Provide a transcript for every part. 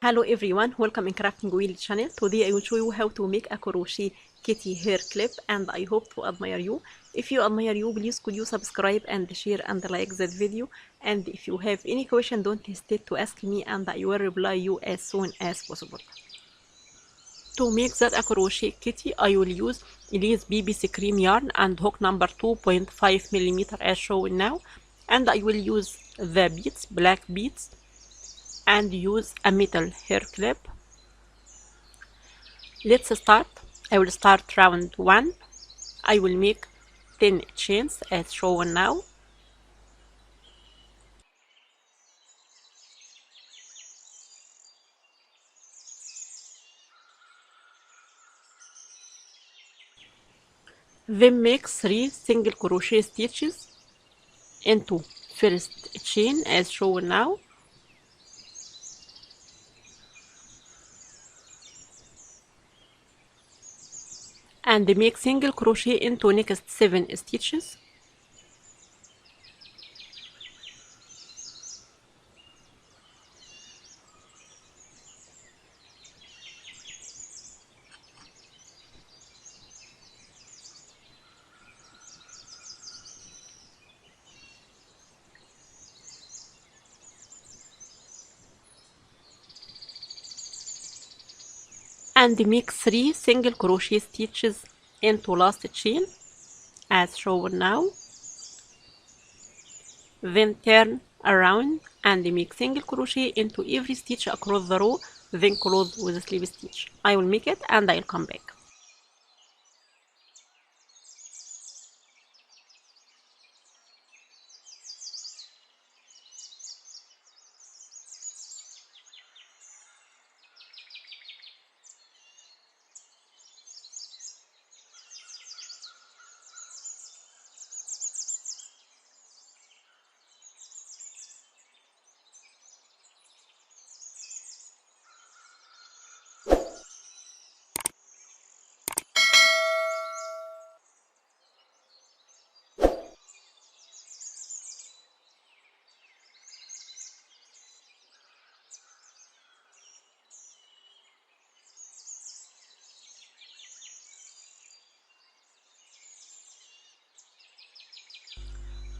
Hello everyone, welcome in Crafting Wheel channel. Today I will show you how to make a crochet kitty hair clip and I hope to admire you. If you admire you, please could you subscribe and share and like that video, and if you have any question don't hesitate to ask me and I will reply you as soon as possible. To make that a crochet kitty, I will use Elise BBC cream yarn and hook number 2.5mm as shown now, and I will use the beads, black beads, and use a metal hair clip. Let's start. I will start round 1. I will make 10 chains as shown now. Then make 3 single crochet stitches into first chain as shown now. And make single crochet into next 7 stitches. And make 3 single crochet stitches into last chain as shown now. Then turn around and make single crochet into every stitch across the row, then close with a slip stitch. I will make it and I'll come back.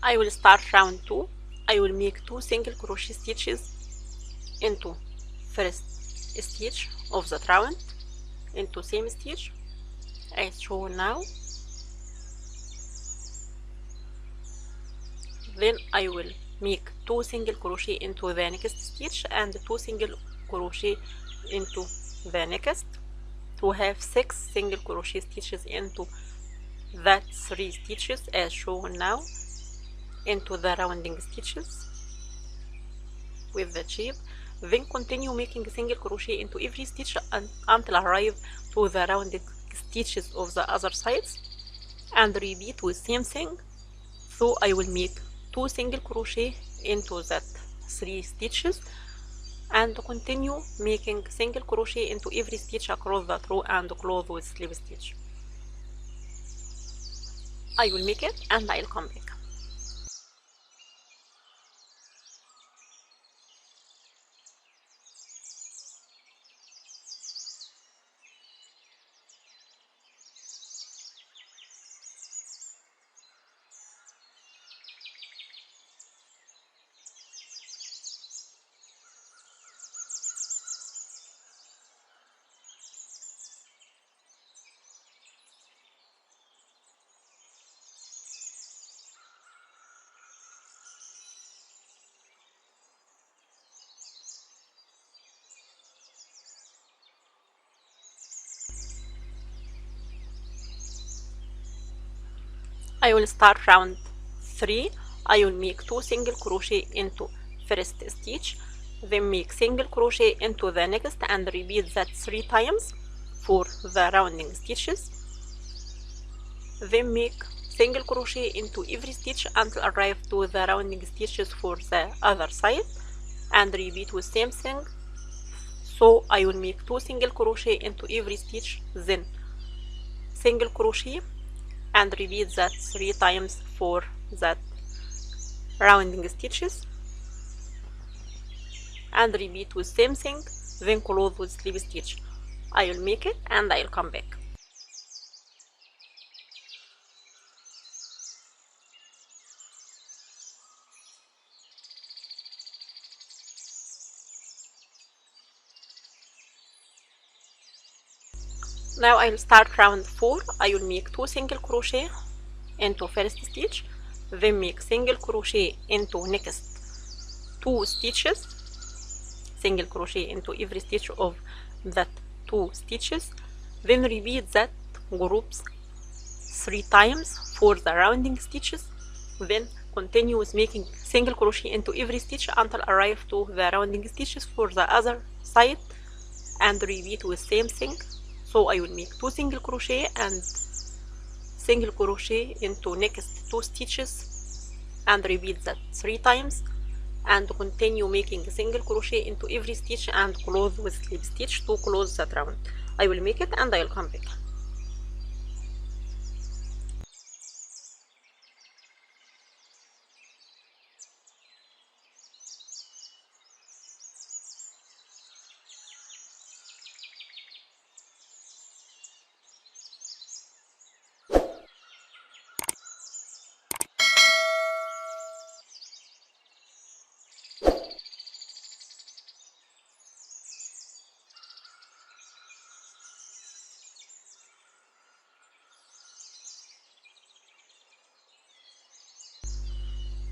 I will start round 2. I will make 2 single crochet stitches into first stitch of that round, into same stitch as shown now. Then I will make 2 single crochet into the next stitch and 2 single crochet into the next, to have 6 single crochet stitches into that 3 stitches as shown now, into the rounding stitches with the shape. Then continue making single crochet into every stitch until arrive to the rounded stitches of the other sides, and repeat with same thing. So I will make 2 single crochet into that 3 stitches and continue making single crochet into every stitch across that row and close with slip stitch. I will make it and I'll come back. I will start round 3. I will make 2 single crochet into first stitch, then make single crochet into the next and repeat that 3 times for the rounding stitches. Then make single crochet into every stitch until arrive to the rounding stitches for the other side and repeat with same thing. So I will make 2 single crochet into every stitch, then single crochet, and repeat that 3 times for that rounding stitches, and repeat with same thing then close with slip stitch. I will make it and I will come back. Now I will start round 4. I will make 2 single crochet into first stitch, then make single crochet into next 2 stitches, single crochet into every stitch of that 2 stitches, then repeat that groups 3 times for the rounding stitches, then continue with making single crochet into every stitch until arrive to the rounding stitches for the other side, and repeat with same thing. So I will make 2 single crochet and single crochet into next 2 stitches and repeat that 3 times, and continue making single crochet into every stitch and close with slip stitch to close that round. I will make it and I will come back.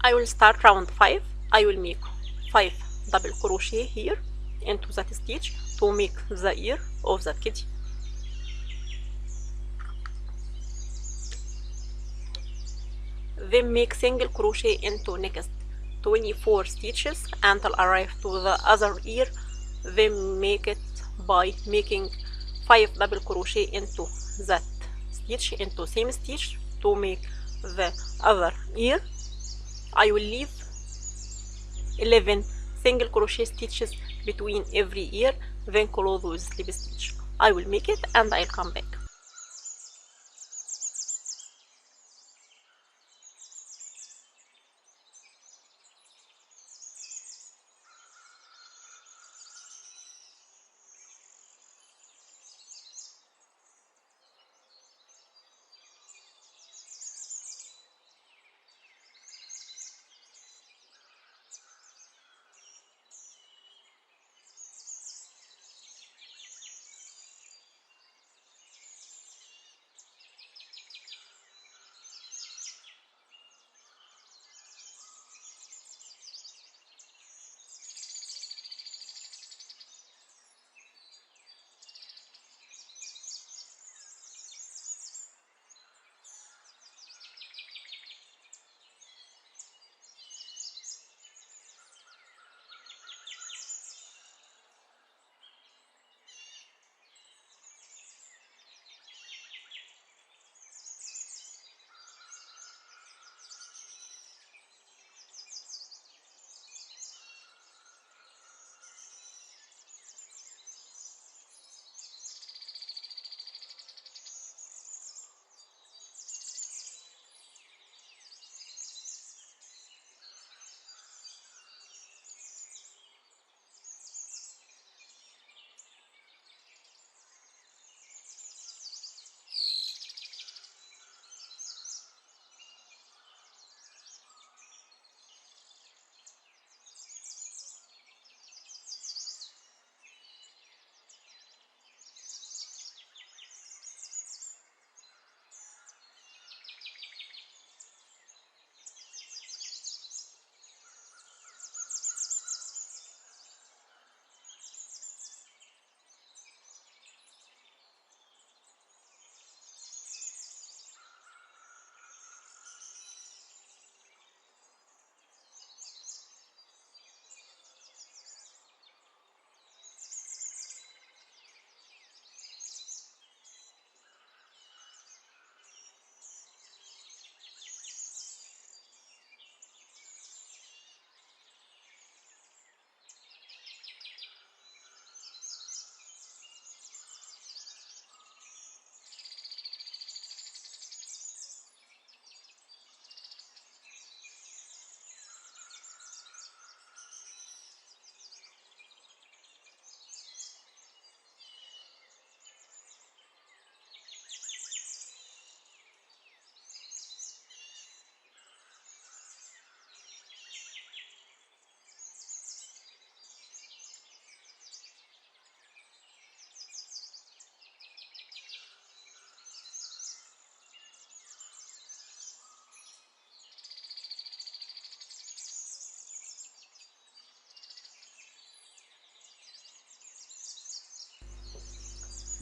I will start round 5. I will make 5 double crochet here into that stitch to make the ear of that kitty. Then make single crochet into next 24 stitches until arrive to the other ear. Then make it by making 5 double crochet into that stitch into same stitch to make the other ear. I will leave 11 single crochet stitches between every ear, then close with slip stitch. I will make it and I'll come back.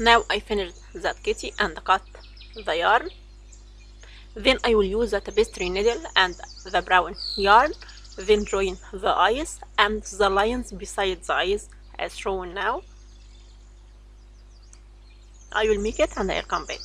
Now I finished that kitty and cut the yarn. Then I will use the tapestry needle and the brown yarn, then join the eyes and the lines beside the eyes as shown now. I will make it and I'll come back.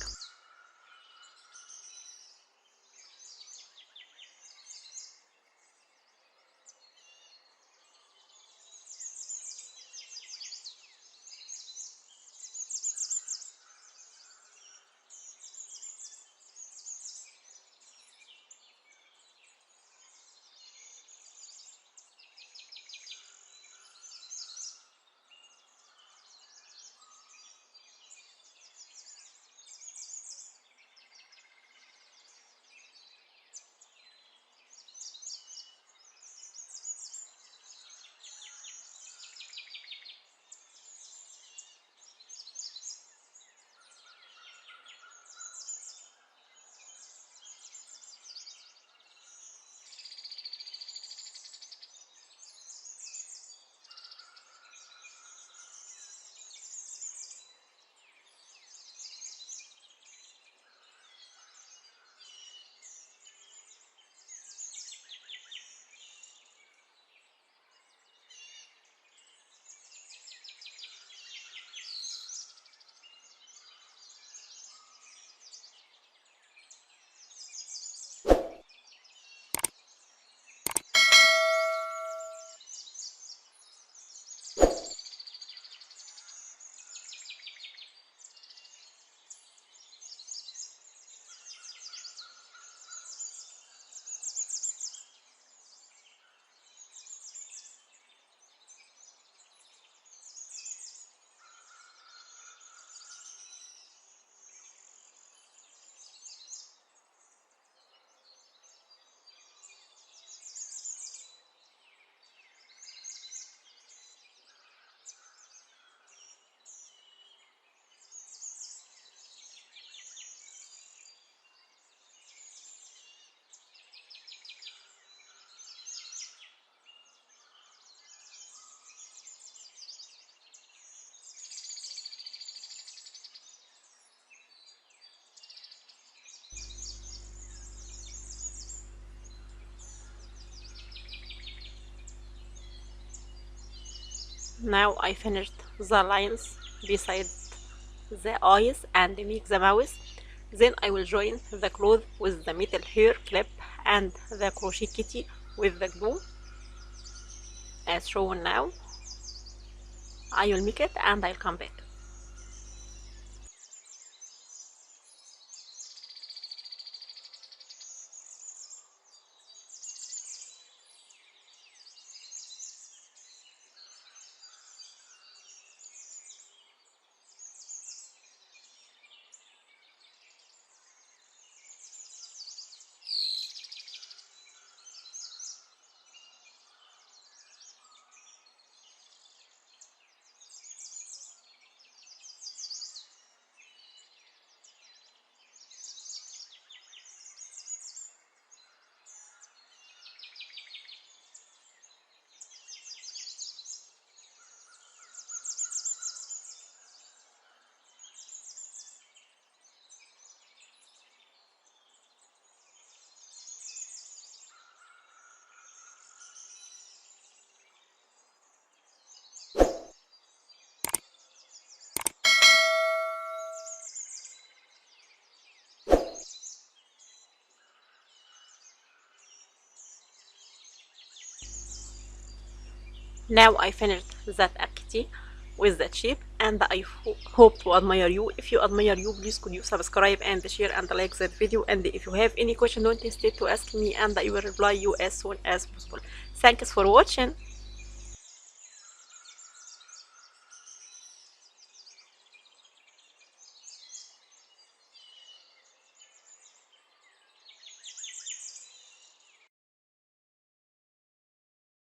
Now I finished the lines beside the eyes and make the mouth. Then I will join the cloth with the metal hair clip and the crochet kitty with the glue as shown now. I will make it and I'll come back. Now I finished that kitty with that shape and I hope to admire you. If you admire you, please could you subscribe and share and like that video, and if you have any question don't hesitate to ask me and I will reply you as soon as possible. Thanks for watching.